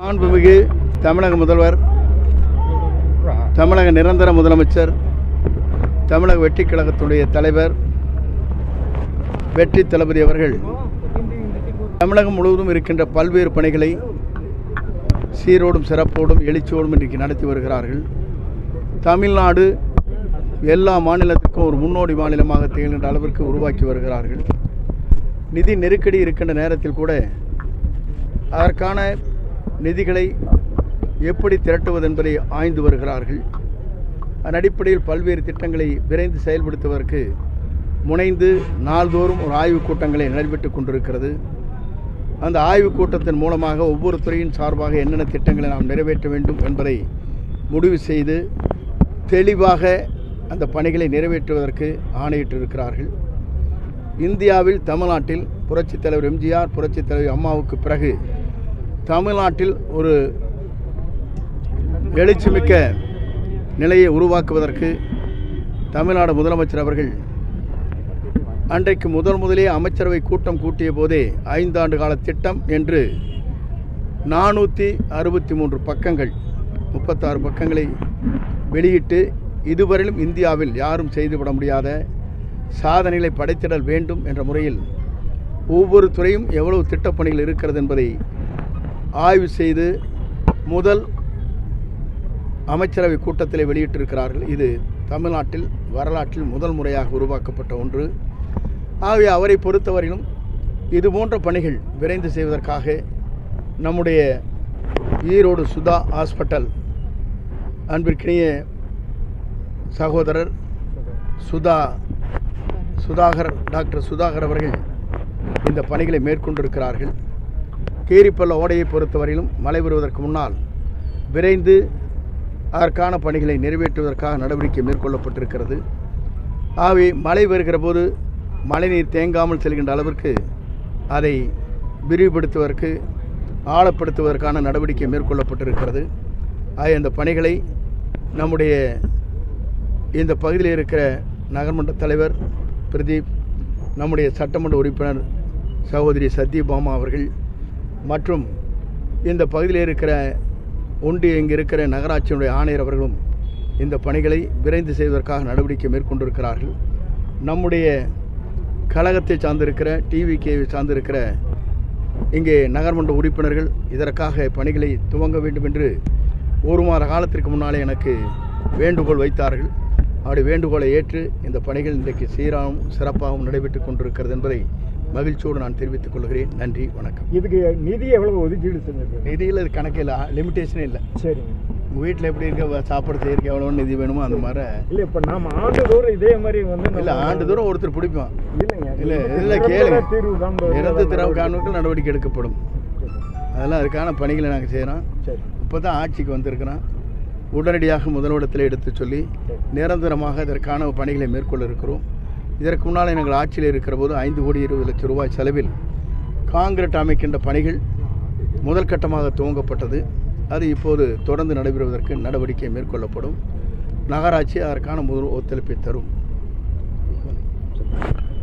மாண்புமிகு தமிழக முதல்வர், தமிழக நிரந்தர முதலமைச்சர், தமிழக வெற்றிக் கழகத்துடைய தலைவர் வெற்றி தளபதி அவர்கள் தமிழகம் முழுவதும் இருக்கின்ற பல்வேறு பணிகளை சீரோடும் சிறப்போடும் எழுச்சியோடும் இன்றைக்கு நடத்தி வருகிறார்கள். தமிழ்நாடு எல்லா மாநிலத்துக்கும் ஒரு முன்னோடி மாநிலமாக திகழ்கின்ற அளவிற்கு உருவாக்கி வருகிறார்கள். நிதி நெருக்கடி இருக்கின்ற நேரத்தில் கூட அதற்கான நிதிகளை எப்படி திரட்டுவது என்பதை ஆய்ந்து வருகிறார்கள். அதன் அடிப்படையில் பல்வேறு திட்டங்களை விரைந்து செயல்படுத்துவதற்கு முனைந்து நாள்தோறும் ஒரு ஆய்வுக் கூட்டங்களை நடைபெற்று கொண்டிருக்கிறது. அந்த ஆய்வுக் கூட்டத்தின் மூலமாக ஒவ்வொரு துறையின் சார்பாக என்னென்ன திட்டங்களை நாம் நிறைவேற்ற வேண்டும் என்பதை முடிவு செய்து தெளிவாக அந்த பணிகளை நிறைவேற்றுவதற்கு ஆணையிட்டிருக்கிறார்கள். இந்தியாவில் தமிழ்நாட்டில் புரட்சித் தலைவர் எம்ஜிஆர், புரட்சித் தலைவர் அம்மாவுக்கு பிறகு தமிழ்நாட்டில் ஒரு எழுச்சிமிக்க நிலையை உருவாக்குவதற்கு தமிழ்நாடு முதலமைச்சர் அவர்கள் அன்றைக்கு முதலே அமைச்சரவை கூட்டம் கூட்டிய போதே 5 ஆண்டு கால திட்டம் என்று 463 பக்கங்கள் 36 பக்கங்களை வெளியிட்டு இதுவரையிலும் இந்தியாவில் யாரும் செய்துவிட முடியாத சாதனைகளை படைத்திடல் வேண்டும் என்ற முறையில் ஒவ்வொரு துறையும் எவ்வளவு திட்டப்பணிகள் இருக்கிறது என்பதை ஆய்வு செய்து முதல் அமைச்சரவை கூட்டத்தில் வெளியிட்டிருக்கிறார்கள். இது தமிழ்நாட்டில் வரலாற்றில் முதல் முறையாக உருவாக்கப்பட்ட ஒன்று. ஆகவே அவரை பொறுத்தவரையிலும் இதுபோன்ற பணிகள் விரைந்து செய்வதற்காக நம்முடைய ஈரோடு சுதா ஹாஸ்பிட்டல் அன்பிற்கினிய சகோதரர் டாக்டர் சுதாகர் அவர்கள் இந்த பணிகளை மேற்கொண்டிருக்கிறார்கள். கீரிப்பள்ள ஓடையை பொறுத்தவரையிலும் மழை வருவதற்கு முன்னால் விரைந்து அதற்கான பணிகளை நிறைவேற்றுவதற்காக நடவடிக்கை மேற்கொள்ளப்பட்டிருக்கிறது. ஆகவே மழை வருகிற போது மழைநீர் தேங்காமல் செல்கின்ற அளவிற்கு அதை விரிவுபடுத்துவதற்கு ஆழப்படுத்துவதற்கான நடவடிக்கை மேற்கொள்ளப்பட்டிருக்கிறது. ஆகிய அந்த பணிகளை நம்முடைய இந்த பகுதியில் இருக்கிற நகர்மன்ற தலைவர் பிரதீப், நம்முடைய சட்டமன்ற உறுப்பினர் சகோதரி சத்யபாமா அவர்கள் மற்றும் இந்த பகுதியில் இருக்கிற இங்கு இருக்கிற நகராட்சியினுடைய ஆணையர் அவர்களும் இந்த பணிகளை விரைந்து செய்வதற்காக நடவடிக்கை மேற்கொண்டிருக்கிறார்கள். நம்முடைய கழகத்தை சார்ந்திருக்கிற டிவிகேவை சார்ந்திருக்கிற இங்கே நகர்மன்ற உறுப்பினர்கள் இதற்காக பணிகளை துவங்க வேண்டும் என்று 1 மாத காலத்திற்கு முன்னாலே எனக்கு வேண்டுகோள் வைத்தார்கள். அப்படி வேண்டுகோளை ஏற்று இந்த பணிகள் இன்றைக்கு சீராகவும் சிறப்பாகவும் நடைபெற்று கொண்டிருக்கிறது என்பதை மகிழ்ச்சியோடு நான் தெரிவித்துக் கொள்கிறேன். நன்றி, வணக்கம். இதுக்கு நிதி எவ்வளவு ஒதுக்கீடு செஞ்சிருக்கு? நிதியில் இது கணக்கில் லிமிட்டேஷனே இல்லை. சரி, உங்கள் வீட்டில் எப்படி இருக்க சாப்பாடு செய்யறதுக்கு எவ்வளோ நிதி வேணுமோ அந்த மாதிரி இல்லை. இப்போ நாம் ஆண்டுதோறும் இதே மாதிரி இல்லை, ஆண்டுதோறும் ஒருத்தர் பிடிப்போம். இல்லை கேளுங்க, நிரந்தர திறவு காணுக்கு நடவடிக்கை எடுக்கப்படும். அதெல்லாம் அதுக்கான பணிகளை நாங்கள் செய்கிறோம். இப்போ தான் ஆட்சிக்கு வந்திருக்கிறோம். உடனடியாக முதலிடத்தில் எடுத்து சொல்லி நிரந்தரமாக இதற்கான பணிகளை மேற்கொள்ள இருக்கிறோம். இதற்கு முன்னால் நாங்கள் ஆட்சியில் இருக்கிற போது 5,20,00,000 ரூபாய் செலவில் காங்கிரீட் அமைக்கின்ற பணிகள் முதல் கட்டமாக துவங்கப்பட்டது. அது இப்போது தொடர்ந்து நடைபெறுவதற்கு நடவடிக்கை மேற்கொள்ளப்படும். நகராட்சி அதற்கான முதல் ஒத்துழைப்பை தரும்.